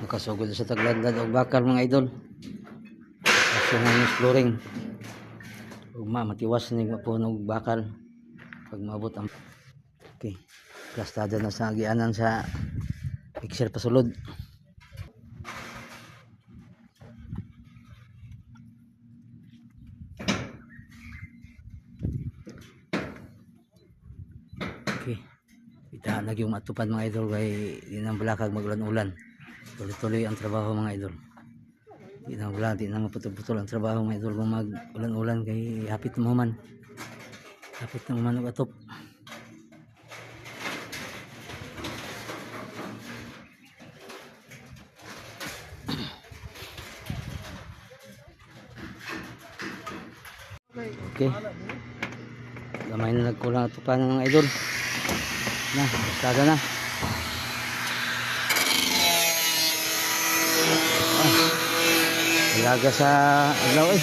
Makasugod sa taglandad o bakal mga idol. Kasi na exploring. Ugma matiwas ni mapunog bakal pag maabot ang okay. Plastada na sa agianan sa pixel pasulod. Okay. Kita lagi yung matupan mga idol kay di nang balakag magulan-ulan. Tuloy-tuloy ang trabaho mga idol. Di na wala, di na maputol-putol ang trabaho mga idol kung mag-ulan-ulan kay hapit na mahuman. Hapit na mahuman ang atop. Okay. Gamay na nagkulang atupan ng mga idol. Na, bastada na. Ilaga sa aglaw eh.